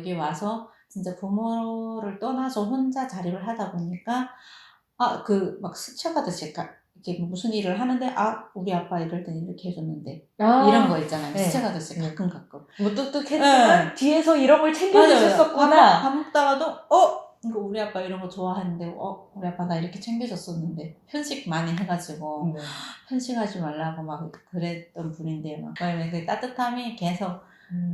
여기 와서 진짜 부모를 떠나서 혼자 자립을 하다 보니까 막 스쳐가듯이 이렇게 무슨 일을 하는데 우리 아빠 이럴 땐 이렇게 해줬는데 이런 거 있잖아요. 네. 스쳐가듯이 네. 가끔 무뚝뚝했지만 네. 뒤에서 이런 걸 맞아요. 챙겨주셨었구나. 밥 먹다가도 이거 우리 아빠 이런 거 좋아하는데 우리 아빠 나 이렇게 챙겨줬었는데 편식 많이 해가지고 네. 편식하지 말라고 막 그랬던 분인데 막 그 따뜻함이 계속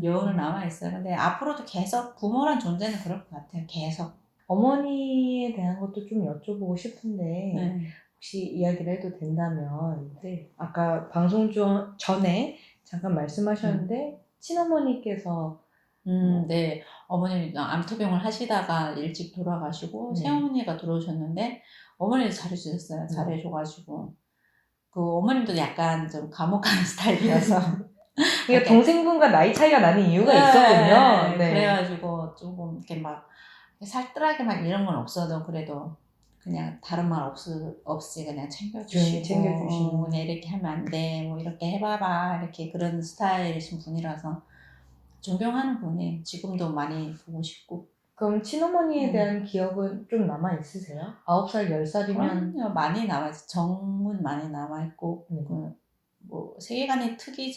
여운을 남아있어요. 근데 앞으로도 계속 부모란 존재는 그럴 것 같아요. 계속. 어머니에 대한 것도 좀 여쭤보고 싶은데 네. 혹시 이야기를 해도 된다면 네. 아까 방송 전에 잠깐 말씀하셨는데 친어머니께서 네. 어머니 암투병을 하시다가 일찍 돌아가시고 네. 새어머니가 들어오셨는데 어머니도 잘해주셨어요. 잘해줘가지고 그 어머님도 약간 좀 감옥하는 스타일이어서 그러니까 동생분과 나이 차이가 나는 이유가 있었군요. 네. 그래가지고 조금 이렇게 막 살뜰하게 막 이런 건 없어도 그래도 그냥 다른 말 없이 그냥 챙겨주시고 그냥 이렇게 하면 안 돼, 뭐 이렇게 해봐봐, 이렇게 그런 스타일이신 분이라서 존경하는 분이 지금도 많이 보고 싶고. 그럼 친어머니에 대한 기억은 좀 남아있으세요? 9살, 10살이면? 그럼요. 많이 남아있어요. 정은 많이 남아있고 뭐 세계관이 트기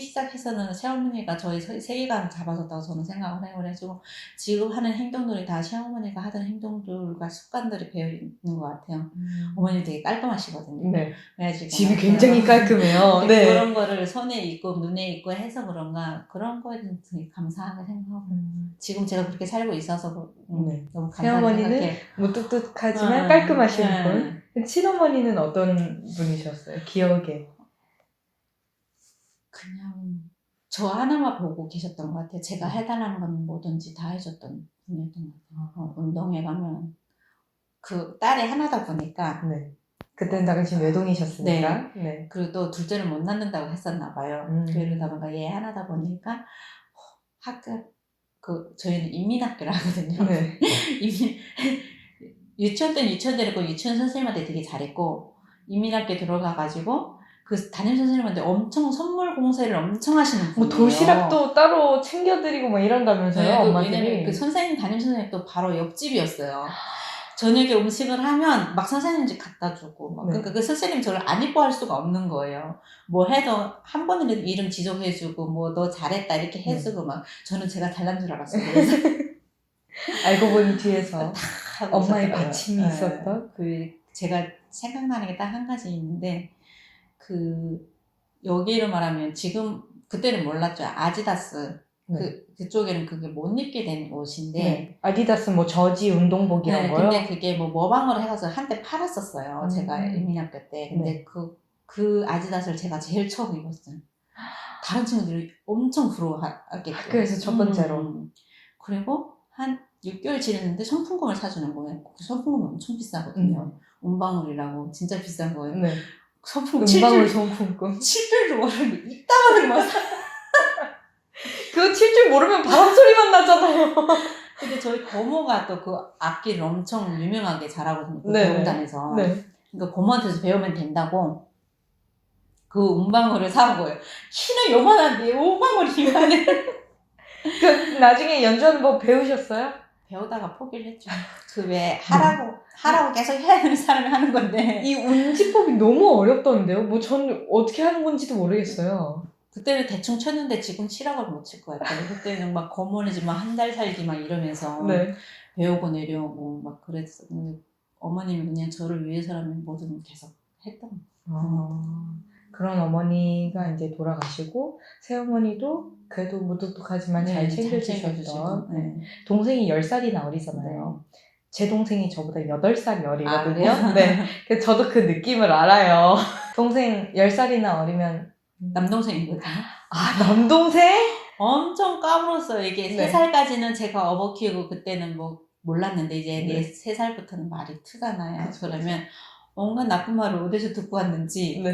시작해서는 새어머니가 저희 세계관을 잡아줬다고 저는 생각을 해요. 그래가지고 지금 하는 행동들이 다 새어머니가 하던 행동들과 습관들이 배어있는 것 같아요. 어머니 되게 깔끔하시거든요. 네. 그래가지고 집이 굉장히 깔끔해요. 네. 그런 거를 손에 있고 눈에 있고 해서 그런가 그런 거에 대해서 되게 감사하게 생각하고 지금 제가 그렇게 살고 있어서 너무 감사하게 새어머니는 생각해요. 무뚝뚝하지만 깔끔하신 분. 친어머니는 어떤 분이셨어요? 기억에. 그냥 저 하나만 보고 계셨던 것 같아요. 제가 해달라는 건 뭐든지 다 해줬던 분이었던 것 같아요. 운동회 가면 그 딸이 하나다 보니까 그때는 당신 외동이셨으니까. 네. 그리고 또 둘째를 못 낳는다고 했었나 봐요. 그러다 보니까 얘 하나다 보니까 학교 저희는 인민학교를 하거든요. 네. 유치원 때는 유치원 데리고 유치원 선생님한테 되게 잘했고 인민학교 들어가가지고 그 담임 선생님한테 엄청 선물 공세를 엄청 하시는 분이에요. 뭐 도시락도 따로 챙겨드리고 뭐 이런다면서요, 엄마들이. 왜냐면 그 담임 선생님 또 바로 옆집이었어요. 저녁에 음식을 하면 막 선생님 집 갖다 주고 그러니까 그 선생님 저를 안 이뻐할 수가 없는 거예요. 뭐 해도 한 번이라도 이름 지적해주고 뭐 너 잘했다 이렇게 해주고 막 저는 제가 잘난 줄 알았어요. 그래서 알고 보니 뒤에서 다 엄마의 받침이 있었던. 제가 생각나는 게 딱 한 가지 있는데 여기로 말하면 지금 그때는 몰랐죠. 아디다스 그쪽에는 그게 못 입게 된 옷인데 아디다스 뭐 저지 운동복 이런 거요? 근데 그게 뭐 모방으로 해가지고 한때 팔았었어요. 제가 인민학교 때. 근데 그 아디다스를 제가 제일 처음 입었어요. 다른 친구들이 엄청 부러워하겠죠. 학교에서 첫 번째로. 그리고 한 6개월 지났는데 선풍금을 사주는 거예요. 그 선풍금이 엄청 비싸거든요. 운방울이라고 진짜 비싼 거예요. 선풍금 은방울 선풍금 7줄 모르면 이따가는 막 그거 7줄 모르면 바람 소리만 나잖아요. 근데 저희 고모가 또 그 악기를 엄청 유명하게 잘하거든요. 그 배움단에서. 그러니까 고모한테서 배우면 된다고 그 운방울을 사온 거예요. 키는 요만한데 운방울이 이만해. 그 나중에 연주하는 법 배우셨어요? 배우다가 포기를 했죠. 그 왜 하라고 계속 해야 되는 사람이 하는 건데. 이 운지법이 너무 어렵던데요? 뭐 전 어떻게 하는 건지도 모르겠어요. 그때는 대충 쳤는데 지금 치라고 못 칠 것 같아요. 그때는 막 고모네 집 막 한 달 살기 막 이러면서 배우고 내려오고 막 그랬어. 근데 어머님이 그냥 저를 위해서라면 뭐든 계속 했던 거예요. 그런 어머니가 이제 돌아가시고 새어머니도 그래도 무뚝뚝하지만 잘 챙겨주셨던 동생이 10살이나 어리잖아요. 제 동생이 저보다 8살이 어리거든요. 그래서 저도 그 느낌을 알아요. 동생 10살이나 어리면 남동생이거든요. 남동생? 엄청 까불었어요. 이게 3살까지는 제가 업어 키우고 그때는 뭐 몰랐는데 이제 3살부터는 말이 트잖아요. 그러면 온갖 나쁜 말을 어디서 듣고 왔는지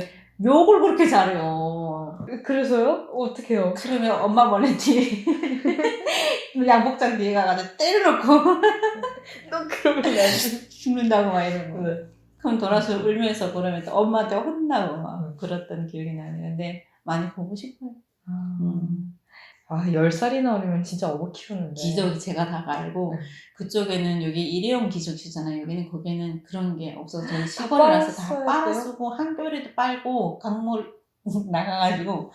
욕을 그렇게 잘해요. 그래서요? 어떡해요? 그러면 엄마 몰래 뒤에 양복장 뒤에 가가지고 때려놓고 너 그러면 죽는다고 막 이러고 그럼 돌아서 울면서 그러면 또 엄마한테 혼나고 막 그랬던 기억이 나네요. 근데 많이 보고 싶어요. 아, 10살이나 어리면 진짜 어버 키우는데. 기저귀 제가 다 갈고 그쪽에는 여기 일회용 기저귀잖아요. 여기는 거기는 그런 게 없어서 저희 시골이라서 다 빨아 쓰고 한겨울에도 빨고 강물 나가가지고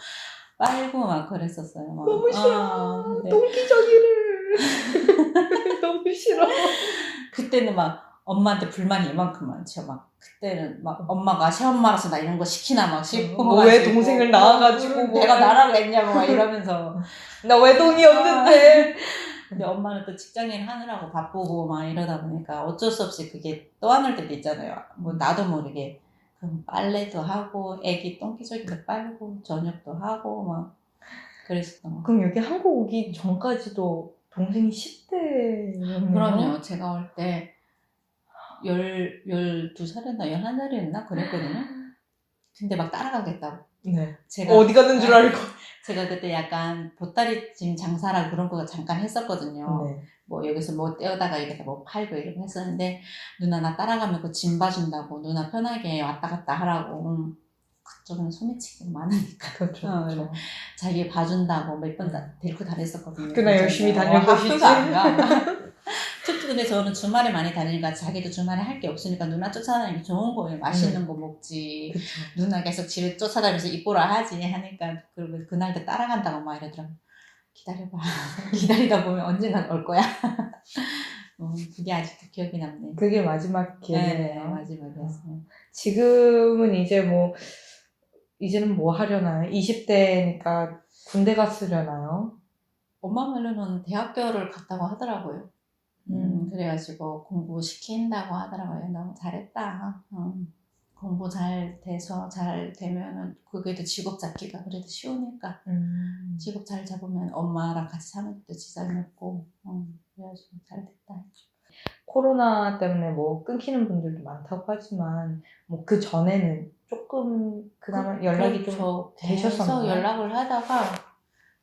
빨고 막 그랬었어요. 막. 너무 싫어. 네. 똥기저귀를. 너무 싫어. 그때는 막 엄마한테 불만이 이만큼 많죠. 막 그때는 막 엄마가 새엄마라서 나 이런 거 시키나 막 싶고 왜 동생을 낳아가지고 내가 나라고 했냐고 막 이러면서 나 외동이 없는데. 근데 엄마는 또 직장일 하느라고 바쁘고 막 이러다 보니까 어쩔 수 없이 그게 떠안을 때도 있잖아요. 뭐 나도 모르게 그럼 빨래도 하고 애기 똥기저귀도 빨고 저녁도 하고 막 그랬었던 거. 그럼 여기 한국 오기 전까지도 동생이 10대였네요? 그럼요. 제가 올 때 12살이었나 11살이었나 그랬거든요. 근데 막 따라가겠다고. 네. 제가 어디 가는 줄 알고. 제가 그때 약간 보따리짐 장사라 그런 거 잠깐 했었거든요. 네. 뭐 여기서 뭐 떼어다가 이렇게 뭐 팔고 이렇게 했었는데 누나 나 따라가면 그 짐 봐준다고 누나 편하게 왔다 갔다 하라고. 그쪽은 소매치기 많으니까. 그렇죠. 그렇죠. 자기 봐준다고 몇 번 데리고 다녔었거든요. 그나 열심히 다닐 것이지. 학교도 안 가. 근데 저는 주말에 많이 다니니까 자기도 주말에 할 게 없으니까 누나 쫓아다니기 좋은 거예요. 맛있는 거 먹지. 그쵸. 누나 계속 집에 쫓아다니면서 입보라 하지 하니까 그리고 그날도 따라간다고 막 이러더라고. 기다려봐. 기다리다 보면 언젠간 올 거야. 그게 아직도 기억이 남네. 그게 마지막 기회네요. 네, 마지막이었어요. 지금은 이제는 뭐 하려나요? 20대니까 군대 갔으려나요? 엄마 말로는 대학교를 갔다고 하더라고요. 그래가지고 공부시킨다고 하더라고요. 너무 잘했다. 공부 잘 돼서 잘 되면은 그게도 직업 잡기가 그래도 쉬우니까 직업 잘 잡으면 엄마랑 같이 사는 것도 지장이 없고 그래가지고 잘 됐다. 코로나 때문에 뭐 끊기는 분들도 많다고 하지만 뭐 그 전에는 조금 그나마 연락이 좀 되셨었나요? 계속 연락을 하다가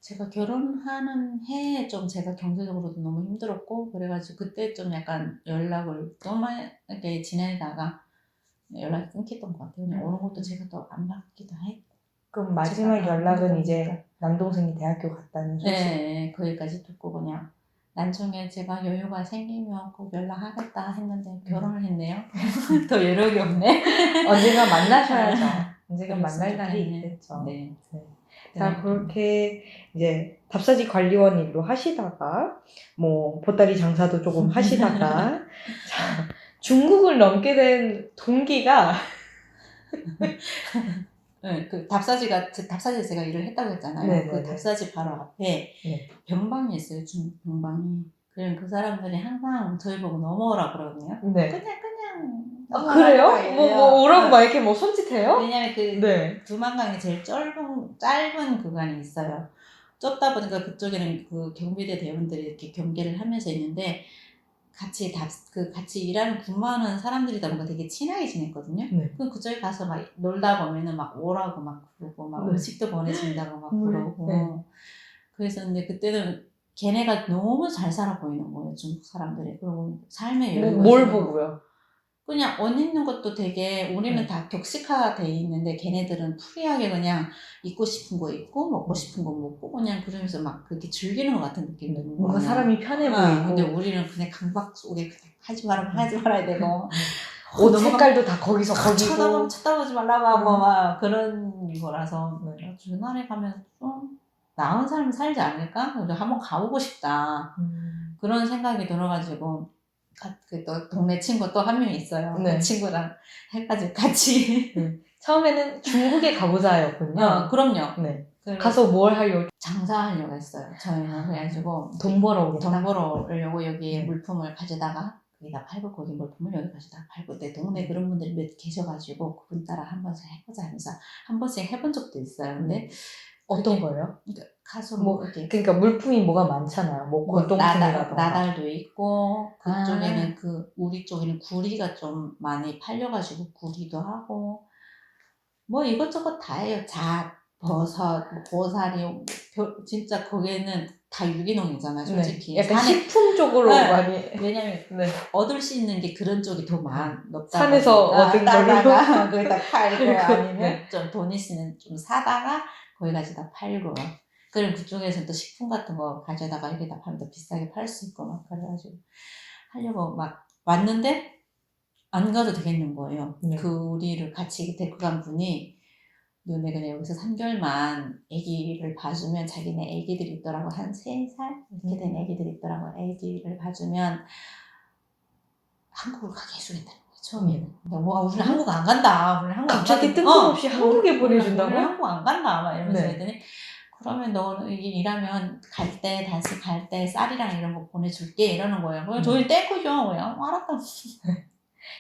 제가 결혼하는 해에 좀 제가 경제적으로도 너무 힘들었고 그래가지고 그때 좀 약간 연락을 너무하게 지내다가 연락이 끊겼던 것 같아요. 오는 것도 제가 또 안 받기도 했고. 그럼 마지막 연락은 이제 남동생이 대학교 갔다는 소식? 네, 거기까지 듣고 그냥 나중에 제가 여유가 생기면 꼭 연락하겠다 했는데 결혼을 했네요. 더 여력이 없네. 언젠가 만나셔야죠. 언젠가 그랬으면 만날 날이 좋겠네. 있겠죠. 네. 자, 그렇게 이제 답사지 관리원 일로 하시다가 뭐 보따리 장사도 조금 하시다가 자, 중국을 넘게 된 동기가 네, 그 답사지 제가 일을 했다고 했잖아요. 네네네. 그 답사지 바로 앞에 네. 병방이 있어요. 중국 병방이. 그럼 그 사람들이 항상 저희 보고 넘어오라 그러거든요. 네. 그냥 아, 그래요? 넘어가라 뭐 오라고 막 이렇게 뭐 손짓해요? 왜냐면 그 네. 두만강이 제일 짧은 구간이 있어요. 좁다 보니까 그쪽에는 그 경비대 대원들이 이렇게 경계를 하면서 있는데 같이 일하는 근무하는 사람들이다 보니까 되게 친하게 지냈거든요. 네. 그럼 그쪽에 가서 막 놀다 보면은 막 오라고 막 그러고 막 네. 음식도 보내준다고 막 그러고. 네. 그래서 근데 그때는 걔네가 너무 잘 살아 보이는 거예요. 중국 사람들이. 그리고 삶의 여유가 뭘 있어서 보고요? 그냥 옷 입는 것도 되게 우리는 네. 다 격식화돼 있는데 걔네들은 프리하게 그냥 입고 싶은 거 입고 먹고 싶은 거 먹고 그냥 그러면서 막 그렇게 즐기는 것 같은 느낌이 드는 거예요. 뭔가 사람이 편해 보이고. 근데 우리는 그냥 강박 속에 그냥 하지 말아야 되고 옷 색깔도 다 거기서 거기고. 쳐다보지 말라고 하고 막 그런 거라서 주말에 가면 좀 나은 삶을 살지 않을까? 그래서 한번 가보고 싶다. 그런 생각이 들어가지고 또 동네 친구 또 한 명 있어요. 네. 그 친구랑 해가지고 같이 처음에는 중국에 가보자였군요. 그럼요. 네. 가서 뭘 하려고? 장사하려고 했어요. 저희는 그래가지고 돈 벌어오겠다. 돈 벌어오려고 여기 네. 물품을 가져다가 거기다 팔고 거기 물품을 여기 가져다가 팔고 내 동네 그런 분들이 몇 계셔가지고 그분 따라 한 번씩 해보자 하면서 한 번씩 해본 적도 있어요. 근데 어떤 거예요? 가서 뭐 이렇게 그러니까 물품이 뭐가 많잖아요. 뭐 골동품이라던가. 나달도 있고 그쪽에는 아. 우리 쪽에는 구리가 좀 많이 팔려가지고 구리도 하고 뭐 이것저것 다 해요. 버섯, 고사리, 진짜 거기에는 다 유기농이잖아요, 솔직히. 네. 약간 식품 쪽으로 네. 많이. 왜냐면 얻을 수 있는 게 그런 쪽이 더 높다. 산에서 얻은 거기다 팔고 팔고, 아니면 좀 돈 있으면 좀 사다가 거기 가져다 팔고. 그럼 그쪽에서 또 식품 같은 거 가져다가 여기다 팔면 더 비싸게 팔 수 있고 막 그래가지고 하려고 막 왔는데 안 가도 되겠는 거예요. 네. 그 우리를 같이 데리고 간 분이 너네 그냥 여기서 3개월만 아기를 봐주면 자기네 아기들이 있더라고. 한 3살 이렇게 된 아기들이 있더라고. 아기를 봐주면 한국을 가게 해주겠다는 거예요. 처음에는. 뭐 우리는 한국 안 간다. 우리는 한국 안 갑자기 간다. 뜬금없이 한국에 보내준다고요? 우리는 한국 안 간다. 막 이러면서 네. 했더니 그러면 너는 일하면 갈 때 다시 갈 때 쌀이랑 이런 거 보내줄게 이러는 거예요. 그럼 저희 떼고죠. 그냥 알았다.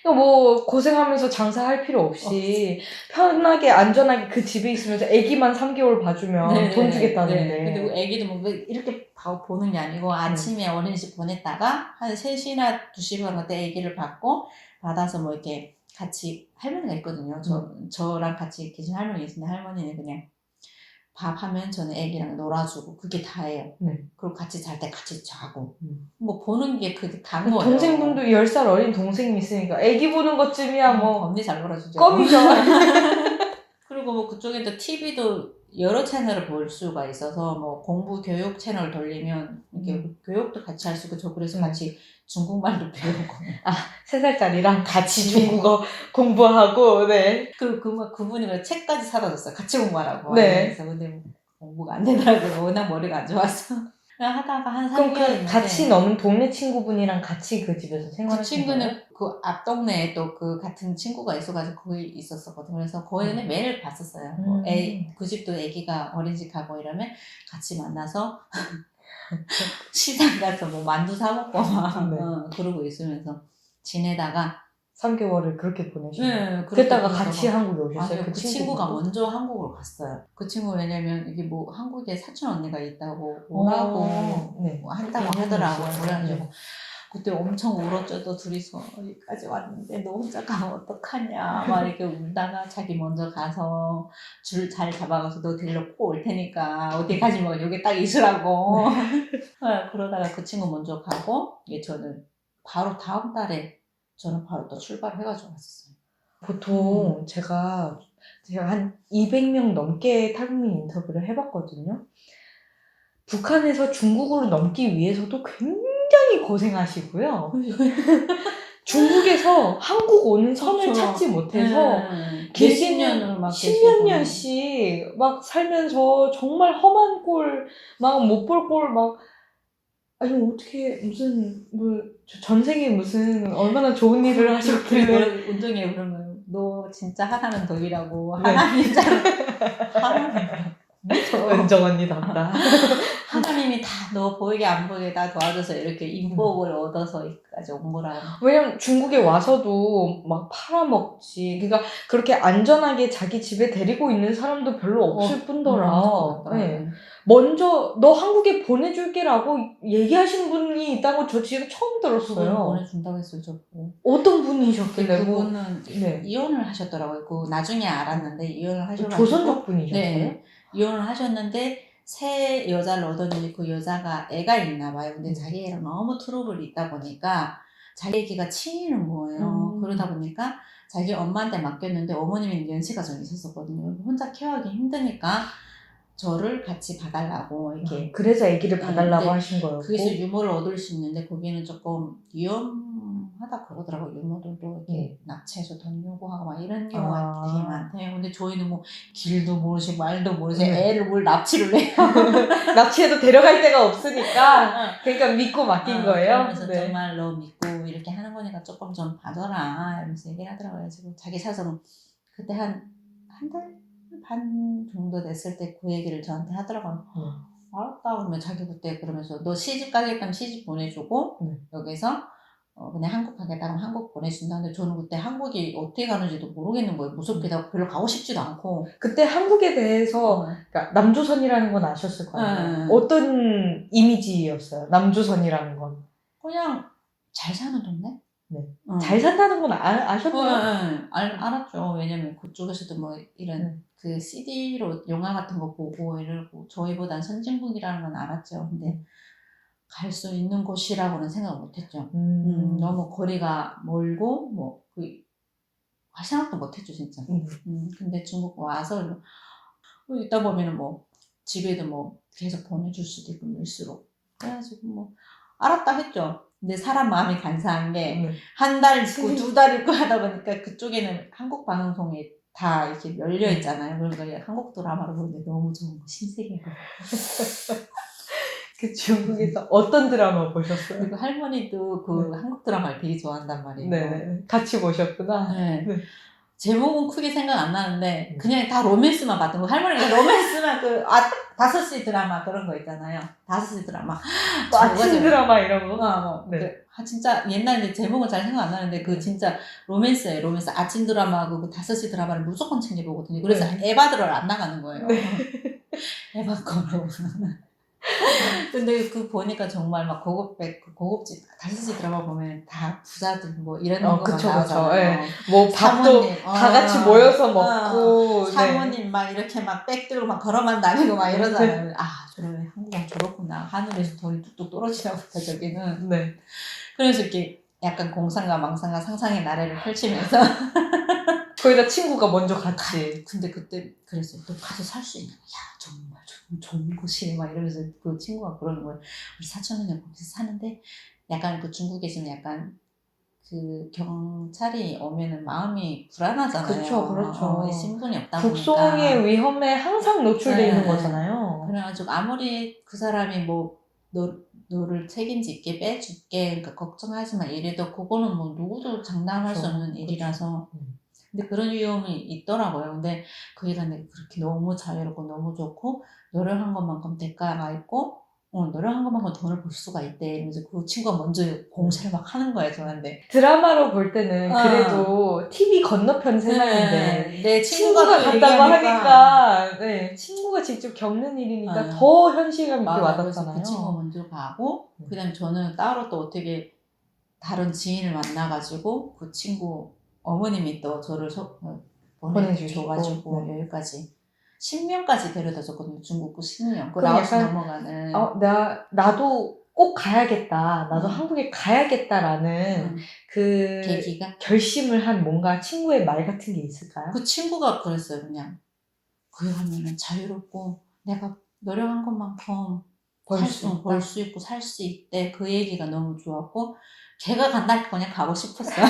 뭐 고생하면서 장사할 필요 없이 편하게 안전하게 그 집에 있으면서 아기만 3개월 봐주면 돈 주겠다는데. 근데 애기도 뭐 이렇게 보는 게 아니고 아침에 어린이집 보냈다가 한 3시나 2시 반 그때 애기를 받아서 뭐 이렇게 같이 할머니가 있거든요. 저랑 같이 계신 할머니 있는데 할머니는 그냥 밥하면 저는 애기랑 놀아주고 그게 다예요. 그리고 같이 잘 때 같이 자고 뭐 보는 게 그게 다인 거예요. 동생분도 10살 어린 동생이 있으니까 애기 보는 것쯤이야 뭐 언니 잘 놀아주죠. 껌이죠. 그리고 뭐 그쪽에도 TV도 여러 채널을 볼 수가 있어서 뭐 공부 교육 채널 돌리면 이렇게 교육도 같이 할 수 있고 저 그래서 같이 중국말도 배우고 3살짜리랑 같이 중국어 공부하고 그분이 그 책까지 사다 줬어요. 같이 공부하라고. 네. 그래서 근데 공부가 안 되더라고요. 워낙 머리가 안 좋아서. 그냥 하다가 한 3개월 그럼 있는데 같이 노는 동네 친구분이랑 같이 그 집에서 그 생활하신 거예요? 친구는 그 앞 동네에 또 그 같은 친구가 있어가지고 거기 있었었거든요. 그래서 거기는 매일 봤었어요. 뭐 그 집도 애기가 어린이집 가고 이러면 같이 만나서 시장 가서 뭐 만두 사 먹고 막 그러고 있으면서 지내다가 3개월을 그렇게 보내시고 그랬다가 같이 한국에 오셨어요? 아니요, 그 친구가 먼저 한국으로 갔어요. 그 친구 왜냐면 이게 뭐 한국에 사촌 언니가 있다고 오라고 뭐 한다고 하더라고요. 그래가지고 그때 엄청 울었죠. 또 둘이서 여기까지 왔는데 너 혼자 가면 어떡하냐 막 이렇게 울다가 자기 먼저 가서 줄 잘 잡아가서 너 데리고 올 테니까 어디 가지 마 여기 딱 있으라고 그러다가 그 친구 먼저 가고 저는 바로 다음 달에 저는 바로 또 출발해가지고 왔었어요. 보통 제가 한 200명 넘게 탈북민 인터뷰를 해봤거든요. 북한에서 중국으로 넘기 위해서도 굉장히 고생하시고요. 중국에서 한국 오는 선을 찾지 못해서 몇십 년을 막 10몇 년씩 막 살면서 정말 험한 꼴, 막 못 볼 꼴 막 아니 어떻게 무슨 뭐 전생에 무슨 얼마나 좋은 일을 하셨길래 운동이에요. 그러면 너 진짜 하나는 더 일하고 하나님이잖아. 하나님 은정 언니답다. 하나님이 다 너 보이게 안 보이게 다 도와줘서 이렇게 인복을 얻어서 여기까지 온 거라고. 왜냐면 중국에 와서도 막 팔아먹지. 그러니까 그렇게 안전하게 자기 집에 데리고 있는 사람도 별로 없을 뿐더라. 먼저 너 한국에 보내줄게라고 얘기하신 분이 있다고 저 지금 처음 들었어요. 보내준다고 했어요. 저 어떤 분이셨길래? 그분은 이혼을 하셨더라고요. 그 나중에 알았는데 이혼을 하셔가지고 조선족 분이셨어요? 네, 이혼을 하셨는데 새 여자를 얻었는데 그 여자가 애가 있나 봐요. 근데 자기 애랑 너무 트러블이 있다 보니까 자기 애기가 치이는 거예요. 그러다 보니까 자기 엄마한테 맡겼는데 어머님이 연세가 좀 있었거든요. 혼자 케어하기 힘드니까 저를 같이 봐달라고 이렇게. 그래서 아기를 봐달라고 하신 거였고. 거기서 유모를 얻을 수 있는데 거기는 조금 위험하다 그러더라고요. 유모들도 이렇게 납치해서 돈 요구하고 막 이런 경우가 되게 많대요. 근데 저희는 뭐 길도 모르시고 말도 모르시고 애를 뭘 납치를 해요. 납치해도 데려갈 데가 없으니까 그러니까 믿고 맡긴 거예요. 그래서 정말 너 믿고 이렇게 하는 거니까 조금 좀 봐줘라 이러면서 얘기를 하더라고요. 지금 자기 사정은 그때 한 달 반 정도 됐을 때 그 얘기를 저한테 하더라고요. 알았다 그러면 자기 그때 그러면서 너 시집 가겠다면 시집 보내주고 여기서 그냥 한국 가겠다 하면 한국 보내준다는데 저는 그때 한국이 어떻게 가는지도 모르겠는 거예요. 무섭기도 하고 별로 가고 싶지도 않고. 그때 한국에 대해서 그러니까 남조선이라는 건 아셨을 거예요. 어떤 이미지였어요? 남조선이라는 건 그냥 잘 사는 동네? 잘 산다는 건 아셨나요? 알았죠. 왜냐면 그쪽에서도 뭐 이런 그 CD로 영화 같은 거 보고 이러고 저희보단 선진국이라는 건 알았죠. 근데 갈 수 있는 곳이라고는 생각 못했죠. 너무 거리가 멀고 뭐 생각도 못했죠 진짜. 근데 중국 와서 있다 보면은 뭐 집에도 뭐 계속 보내줄 수도 있고 밀수록. 그래가지고 뭐 알았다 했죠. 근데 사람 마음이 간사한 게 한 달 있고 2달 있고 하다 보니까 그쪽에는 한국 방송이 다 이렇게 열려 있잖아요. 그러니까 한국 드라마를 보는데 너무 좋은 거 신세계인 거예요. 그 중국에서 어떤 드라마 보셨어요? 그리고 할머니도 그 네. 한국 드라마를 되게 좋아한단 말이에요. 네, 같이 보셨구나. 네. 네. 제목은 크게 생각 안 나는데 그냥 다 로맨스만 봤던 거. 할머니가 로맨스만 5시 드라마 그런 거 있잖아요. 5시 드라마. 뭐 아침 드라마 이런 거. 네. 진짜 옛날에 제목은 잘 생각 안 나는데 그 진짜 로맨스예요. 로맨스. 아침 드라마하고 그 5시 드라마를 무조건 챙겨보거든요. 그래서 에바들을 안 나가는 거예요. 에바 거로. 근데 그 보니까 정말 막 고급집 5시 드라마 보면 다 부자들 뭐 이런 것만 나오잖아요. 네. 뭐 밥도 다 같이 모여서 먹고 사모님 막 이렇게 막 백 들고 막 걸어만 다니고 막 이러잖아요. 저런 한국은 저렇구나. 하늘에서 돌이 뚝뚝 떨어지나 보다 저기는. 네. 그래서 이렇게 약간 공상과 망상과 상상의 나래를 펼치면서 거기다 친구가 먼저 같이. 근데 그때 그랬어요. 너 가서 살 수 있냐? 야 정말 좋은 곳이네 막 이러면서 그 친구가 그러는 거예요. 우리 사촌은요 거기서 사는데 약간 그 중국에 지금 약간 그 경찰이 오면은 마음이 불안하잖아요. 그렇죠. 신분이 없다 보니까. 북송의 위험에 항상 노출되어 있는 거잖아요. 그래가지고 아무리 그 사람이 뭐 너를 책임질게 빼줄게 그러니까 걱정하지 마 이래도 그거는 뭐 누구도 장담할 수 없는 일이라서. 근데 그런 위험이 있더라고요. 근데 거기가 그렇게 너무 자유롭고 너무 좋고 노력한 것만큼 대가가 있고 노력한 것만큼 돈을 벌 수가 있대. 이러면서 그 친구가 먼저 공세를 막 하는 거예요, 저한테. 드라마로 볼 때는 그래도 TV 건너편 세상인데 내 친구가 갔다고 하니까 친구가 직접 겪는 일이니까 더 현실감 있게 와닿잖아요. 그 친구가 먼저 가고 그 다음에 저는 따로 또 어떻게 다른 지인을 만나가지고 그 친구 어머님이 또 저를 보내줘가지고 여기까지 10명까지 데려다 줬거든요. 중국고 10명. 그 라오스 넘어가는. 나도 꼭 가야겠다. 나도 한국에 가야겠다라는 그 계기가? 결심을 한 뭔가 친구의 말 같은 게 있을까요? 그 친구가 그랬어요. 그냥 거기 가면은 자유롭고 내가 노력한 것만큼 벌 수 있고 살 수 있대. 그 얘기가 너무 좋았고 걔가 간다니까 그냥 가고 싶었어요.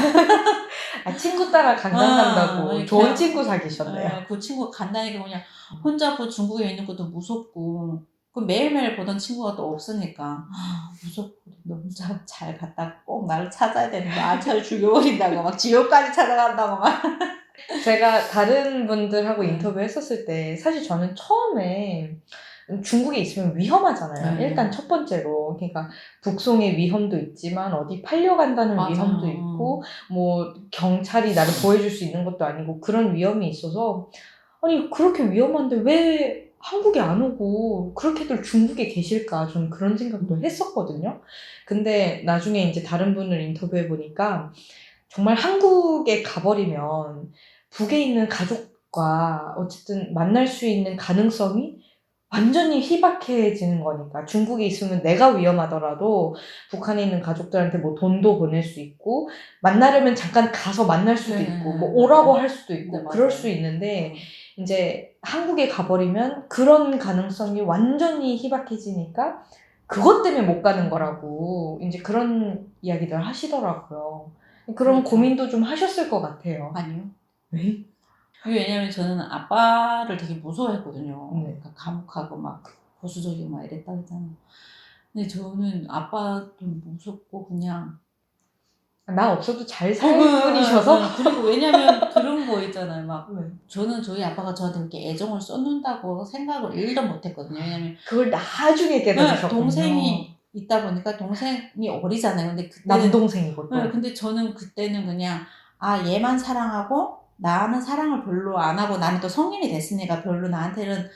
친구 따라 강남 간다고 좋은 친구 사귀셨네요. 그 친구가 간다니까 그냥 혼자 그 중국에 있는 것도 무섭고 그 매일매일 보던 친구가 또 없으니까 무섭고 너 혼자 잘 갔다 꼭 나를 찾아야 되는데 잘 죽여버린다고 막 지옥까지 찾아간다고 막. 제가 다른 분들하고 인터뷰 했었을 때 사실 저는 처음에 중국에 있으면 위험하잖아요. 일단 첫 번째로. 그러니까 북송의 위험도 있지만 어디 팔려간다는 위험도 있고 뭐 경찰이 나를 보호해줄 수 있는 것도 아니고 그런 위험이 있어서 아니 그렇게 위험한데 왜 한국에 안 오고 그렇게들 중국에 계실까 저는 그런 생각도 했었거든요. 근데 나중에 이제 다른 분을 인터뷰해 보니까 정말 한국에 가버리면 북에 있는 가족과 어쨌든 만날 수 있는 가능성이 완전히 희박해지는 거니까 중국에 있으면 내가 위험하더라도 북한에 있는 가족들한테 뭐 돈도 보낼 수 있고 만나려면 잠깐 가서 만날 수도 있고 뭐 오라고 할 수도 있고 그럴 수 있는데 이제 한국에 가버리면 그런 가능성이 완전히 희박해지니까 그것 때문에 못 가는 거라고 이제 그런 이야기들 하시더라고요. 그런 고민도 좀 하셨을 것 같아요. 아니요. 왜? 왜냐면 저는 아빠를 되게 무서워했거든요. 그러니까 감옥하고 막 보수적이고 막 이랬다 했잖아요. 근데 저는 아빠도 무섭고 그냥 나 없어도 잘 살 분이셔서? 그리고 왜냐면 그런 거 있잖아요. 막 저는 저희 아빠가 저한테 그렇게 애정을 쏟는다고 생각을 1도 못 했거든요. 왜냐면 그걸 나중에 깨달으셨군요. 동생이 있다 보니까 동생이 어리잖아요. 근데 그때는 남동생이고 또. 근데 저는 그때는 그냥 얘만 사랑하고 나는 사랑을 별로 안 하고 나는 또 성인이 됐으니까 별로 나한테는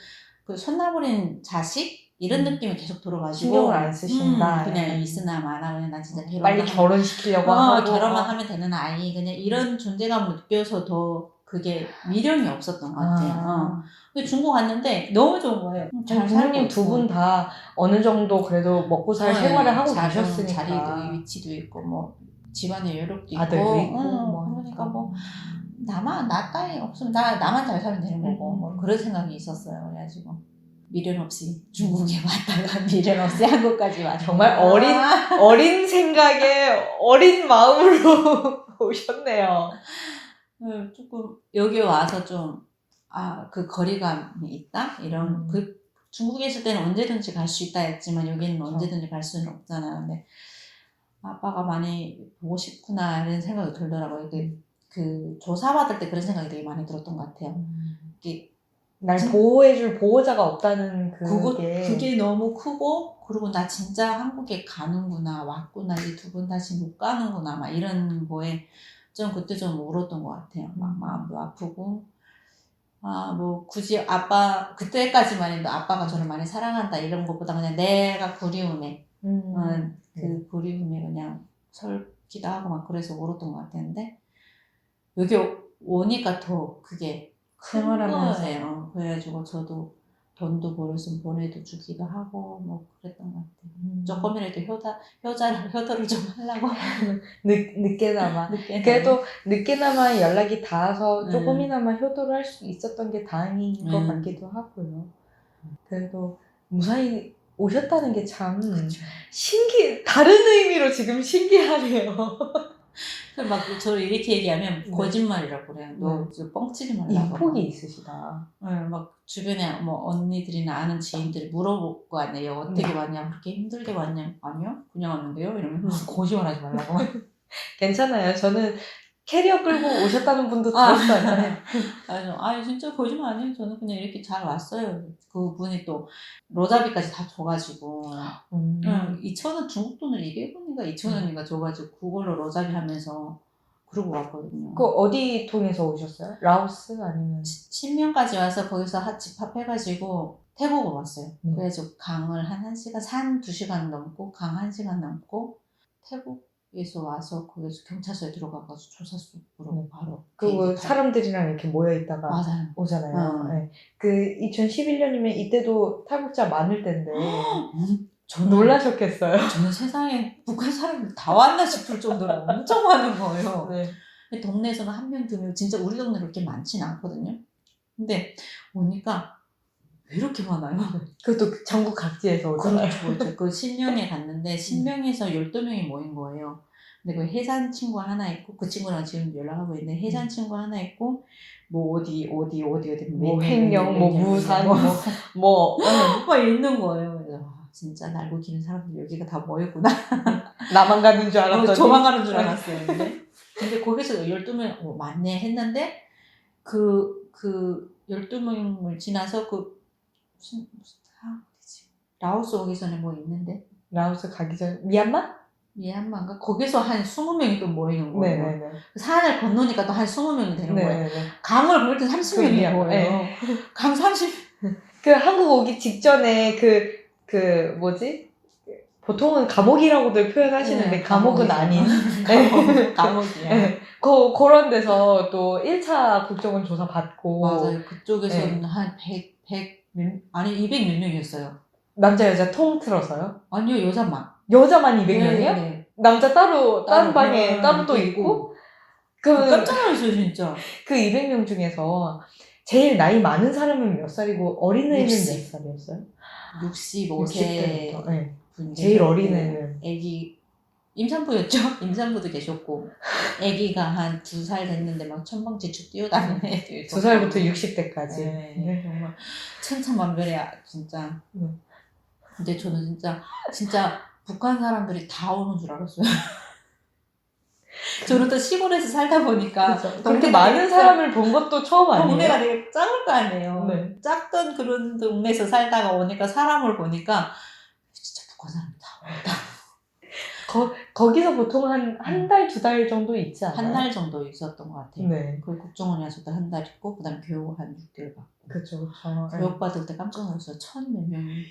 그 손나버린 자식 이런 느낌이 계속 들어가지고 신경을 안 쓰신다. 그냥 있으나 마나 그냥 난 진짜 빨리 결혼시키려고 하고 결혼만 하면 되는 아이 그냥 이런 존재감을 느껴서 더 그게 미련이 없었던 것 같아요. 근데 중국 갔는데 너무 좋은 거예요. 잘 부모님 두 분 다 어느 정도 그래도 먹고 살 생활을 하고 계셨으니까 자리도 위치도 있고 뭐 집안의 여력도 있고 아들도 있고 뭐 그러니까 뭐 나 따위 없으면 나만 잘 살면 되는 거고 뭐 그런 생각이 있었어요. 그래가지고 미련 없이 중국에 왔다가 미련 없이 한국까지 왔다. 정말 어린 생각에 어린 마음으로 오셨네요. 조금 여기 와서 좀 그 거리감이 있다 이런 그 중국에 있을 때는 언제든지 갈 수 있다 했지만 여기는 언제든지 갈 수는 없잖아요. 근데 아빠가 많이 보고 싶구나 이런 생각이 들더라고요. 그 조사받을 때 그런 생각이 되게 많이 들었던 것 같아요. 이게 날 보호해줄 보호자가 없다는 그게 너무 크고, 그리고 나 진짜 한국에 가는구나, 왔구나, 이 두 번 다시 못 가는구나, 막 이런 거에 좀 그때 좀 울었던 것 같아요. 막 마음도 아프고, 뭐 굳이 그때까지만 해도 아빠가 저를 많이 사랑한다 이런 것보다 그냥 내가 그리움에, 그 그리움에 그냥 설기도 하고 막 그래서 울었던 것 같았는데, 여기 오니까 더 그게 큰 생활하면서. 거예요. 그래가지고 저도 돈도 벌어서 보내도 주기도 하고 뭐 그랬던 것 같아요. 조금이라도 효도를 좀 하려고. 늦게나마. 그래도 늦게나마 연락이 닿아서 조금이나마 효도를 할 수 있었던 게 다행인 것 같기도 하고요. 그래도 무사히 오셨다는 게 참 다른 의미로 지금 신기하네요. 막 저를 이렇게 얘기하면 거짓말이라고 그래요. 너 뻥치지 말라고. 인폭이 있으시다. 막 주변에 뭐 언니들이나 아는 지인들이 물어볼 거 아니에요. 어떻게 왔냐? 그렇게 힘들게 왔냐? 아니요, 그냥 왔는데요. 이러면 거짓말하지 말라고. 괜찮아요. 저는 캐리어 끌고 오셨다는 분도 들었어요. 아니 진짜 거짓말 아니에요. 저는 그냥 이렇게 잘 왔어요. 그분이 또 로자비까지 다 줘가지고 2,000원 중국 돈을 200원인가 2,000원인가 줘가지고 그걸로 로자비 하면서 그러고 왔거든요. 그 어디 통해서 오셨어요? 라오스 아니면? 신명까지 와서 거기서 집합해가지고 태국으로 왔어요. 그래서 강을 한 1시간, 산 2시간 넘고 강 1시간 넘고 태국에서 와서 거기서 경찰서에 들어가가지고 조사소로 바로. 그리고 사람들이랑 이렇게 모여있다가 맞아요. 오잖아요. 네. 그 2011년이면 이때도 탈북자 많을 텐데 놀라셨겠어요. 저는 세상에 북한 사람들 다 왔나 싶을 정도로 엄청 많은 거예요. 네. 동네에서는 1명, 2명 진짜 우리 동네 그렇게 많지는 않거든요. 근데 오니까 왜 이렇게 많아요? 그것도 전국 각지에서 오잖아요. 그렇죠. 그 신명에 갔는데 신명에서 12명이 모인 거예요. 근데 그 해산 친구 하나 있고 그 친구랑 지금 연락하고 있는데 해산 친구 하나 있고 뭐 어디 뭐 횡령 뭐 무산 막 있는 거예요. 그래서 진짜 날고 기는 사람들 여기가 다 모였구나. 나만 가는 줄 알았더니 저만 가는 줄 알았어요. 근데 거기서 12명 맞네 했는데 그 12명을 지나서 무슨 어디지? 라오스 오기 전에 뭐 있는데? 라오스 가기 전에 미얀마인가? 거기서 한 20명이 또 모이는 거예요. 네네네. 산을 건너니까 또 한 20명이 되는 거예요. 네네네. 강을 건널 때 30명이 거예요. 네. 강 30. 그 한국 오기 직전에 뭐지? 보통은 감옥이라고들 표현하시는데 감옥은 아닌 감옥이야. 네. 그런 데서 또 1차 국정원 조사 받고 맞아요. 그쪽에서는 한 200 몇 명이었어요. 남자 여자 통틀어서요? 아니요, 여자만 200명이요? 네. 남자 따로 다른 방에 따로 또 있고? 깜짝 놀랐어요 진짜. 그 200명 중에서 제일 나이 많은 사람은 몇 살이고 어린애는 몇 60. 살이었어요? 65세 네. 분 제일 어린애는 애기 임산부였죠. 임산부도 계셨고 애기가 한 2살 됐는데 막 천방지축 뛰어다니는 애들 2살부터 60대까지 네. 정말 천차만별이야 진짜. 근데 저는 진짜 북한 사람들이 다 오는 줄 알았어요. 저는 또 시골에서 살다 보니까 그렇게 많은 사람을 본 것도 처음 아니에요? 동네가 되게 작을 거 아니에요. 네. 작던 그런 동네에서 살다가 오니까 사람을 보니까 진짜 북한 사람이 다 온다. 거기서 보통 한 달, 2달 정도 있지 않아요? 한 달 정도 있었던 것 같아요. 네. 그 국정원에 와서도 한 달 있고, 그 다음에 교육 한 6개월 받고. 그쵸. 교육 받을 때 깜짝 놀랐어요. 1,000몇 명이.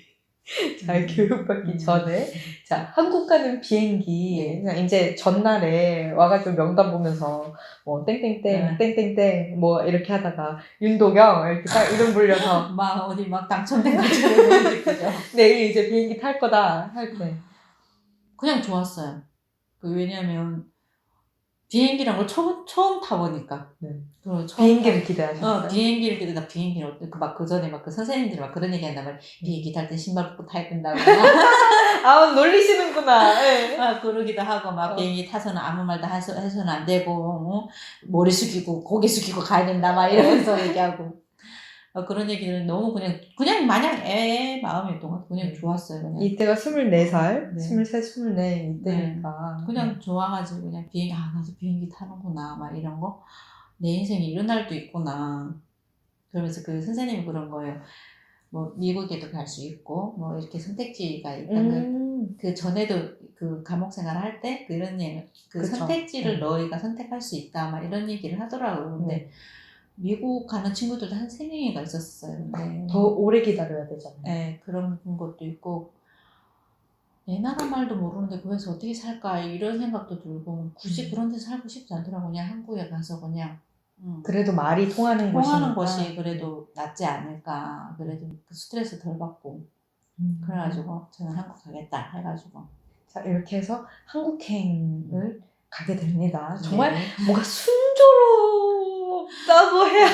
잘 교육받기 전에. 자, 한국 가는 비행기. 이제 전날에 와가지고 명단 보면서, 뭐, 땡땡땡, 땡땡땡, 뭐, 이렇게 하다가, 윤도경, 이렇게 딱 이름 불려서. 막 당첨된 것처럼 느끼죠. 내일 이제 비행기 탈 거다, 할 때. 그냥 좋았어요. 왜냐면, 비행기란 걸 처음 타보니까. 네. 그리고 처음 비행기를 기대하셨어요? 비행기를 그러니까 비행기를 그 전에 그 선생님들이 막 그런 얘기 한단 말이야. 비행기 탈 때 신발 벗고 타야 된다고. 아, 놀리시는구나. 네. 그러기도 하고 막 비행기 타서는 아무 말도 해서는 안 되고 머리 숙이고 고개 숙이고 가야 된다 막 이러면서 얘기하고 그런 얘기를 너무 그냥 마냥 애 마음이었던 것 그냥 좋았어요. 그냥. 이때가 24살, 네. 23, 24 이때니까. 그냥 좋아가지고 그냥 비행기 나도 비행기 타는구나 막 이런 거 내 인생에 이런 날도 있구나. 그러면서 그 선생님이 그런 거예요. 뭐 미국에도 갈 수 있고 뭐 이렇게 선택지가 있던 그 전에도 그 감옥 생활을 할 때 그런 얘기 그 그쵸. 선택지를 너희가 선택할 수 있다 막 이런 얘기를 하더라고요. 근데 미국 가는 친구들도 한 3명이가 있었어요. 근데 더 오래 기다려야 되잖아요. 네, 그런 것도 있고 내 나라 말도 모르는데 거기서 어떻게 살까 이런 생각도 들고 굳이 그런 데 살고 싶지 않더라고. 그냥 한국에 가서 그냥 그래도 말이 통하는 곳이니까. 것이 그래도 낫지 않을까. 그래도 그 스트레스 덜 받고. 그래가지고 저는 한국 가겠다 해가지고. 자, 이렇게 해서 한국행을 가게 됩니다. 네. 정말 뭔가 순조롭다고 해야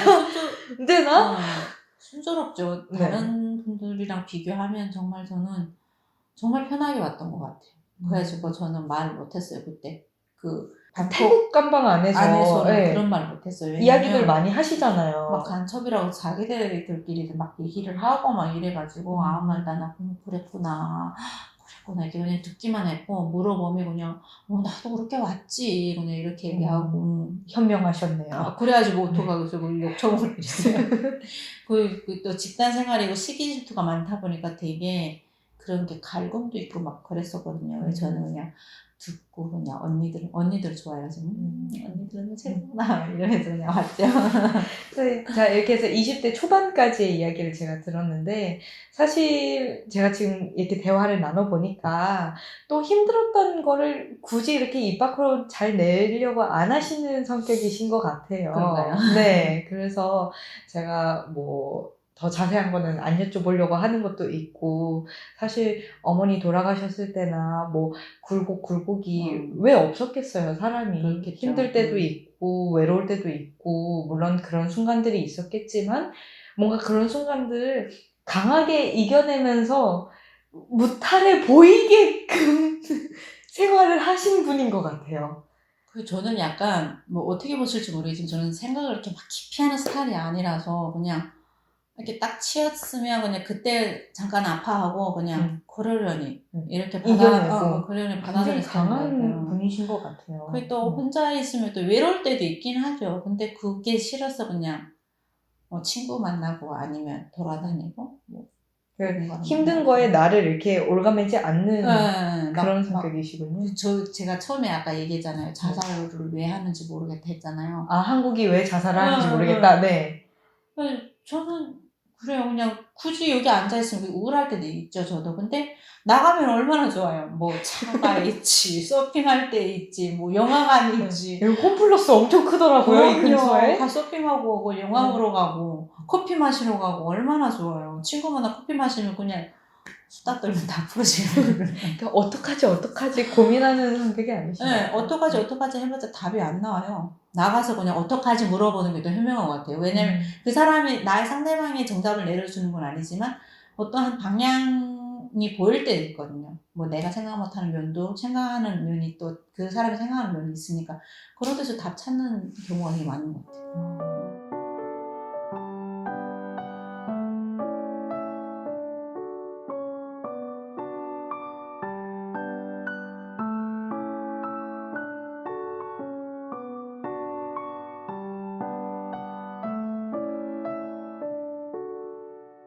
되나? 순조롭죠. 네. 다른 분들이랑 비교하면 정말 저는 정말 편하게 왔던 것 같아요. 그래가지고 저는 말 못했어요 그때. 태국 감방 안에서 는 네. 그런 말 못했어요. 이야기들 많이 하시잖아요. 막 간첩이라고 자기들끼리 막 얘기를 하고 막 이래가지고 나 그랬구나 이렇게 그냥 듣기만 했고 물어보면 그냥 나도 그렇게 왔지 그냥 이렇게 얘기하고 현명하셨네요. 그래가지고 오토가서 욕처먹을 뻔했어요. 또 집단 생활이고 시기 질투가 많다 보니까 되게 그런 게 갈굼도 있고 막 그랬었거든요. 그래서 저는 그냥 듣고 그냥 언니들 좋아해가지고 언니들은 최고구나 이러면서 그냥 왔죠. 자, 이렇게 해서 20대 초반까지의 이야기를 제가 들었는데 사실 제가 지금 이렇게 대화를 나눠보니까 또 힘들었던 거를 굳이 이렇게 입 밖으로 잘 내려고 안 하시는 성격이신 것 같아요. 그런가요? 네, 그래서 제가 뭐 더 자세한 거는 안 여쭤보려고 하는 것도 있고 사실 어머니 돌아가셨을 때나 뭐 굴곡이 왜 없었겠어요, 사람이. 그렇겠죠. 힘들 때도 있고 외로울 때도 있고 물론 그런 순간들이 있었겠지만 뭔가 그런 순간들을 강하게 이겨내면서 무탈해 보이게끔 생활을 하신 분인 것 같아요. 저는 약간 뭐 어떻게 보실지 모르겠지만 저는 생각을 이렇게 막 깊이 하는 스타일이 아니라서 그냥 이렇게 딱 치였으면 그냥 그때 잠깐 아파하고 그냥 그러려니 이렇게 이겨내고 그러려니 굉장히 받아들였어요. 강한 분이신 것 같아요. 그리고 또 혼자 있으면 또 외로울 때도 있긴 하죠. 근데 그게 싫어서 그냥 친구 만나고 아니면 돌아다니고 뭐 힘든 거에 나를 이렇게 올가매지 않는 그런 막 성격이시군요. 제가 처음에 아까 얘기했잖아요. 자살을 왜 하는지 모르겠다 했잖아요. 아, 한국이 왜 자살을 하는지 모르겠다. 네. 저는 그래요. 그냥 굳이 여기 앉아있으면 우울할 때도 있죠, 저도. 근데 나가면 얼마나 좋아요. 뭐 창가에 있지, 서핑할 때 있지, 뭐 영화관 있지. 여기 홈플러스 엄청 크더라고요, 이 근처에. 가 서핑하고 오고 영화 보러 가고 커피 마시러 가고 얼마나 좋아요. 친구 만나 커피 마시면 그냥 수다 떨면 다 풀어지는. 그러니까 어떡하지 고민하는 성격이 아니시죠? 네, 어떡하지 해봤자 답이 안 나와요. 나가서 그냥 어떡하지 물어보는 게 더 현명한 것 같아요. 왜냐면 그 사람이 나의 상대방이 정답을 내려주는 건 아니지만 어떠한 방향이 보일 때 있거든요. 뭐 내가 생각 못하는 면도 생각하는 면이 또 그 사람이 생각하는 면이 있으니까 그런 데서 답 찾는 경우가 되게 많은 것 같아요.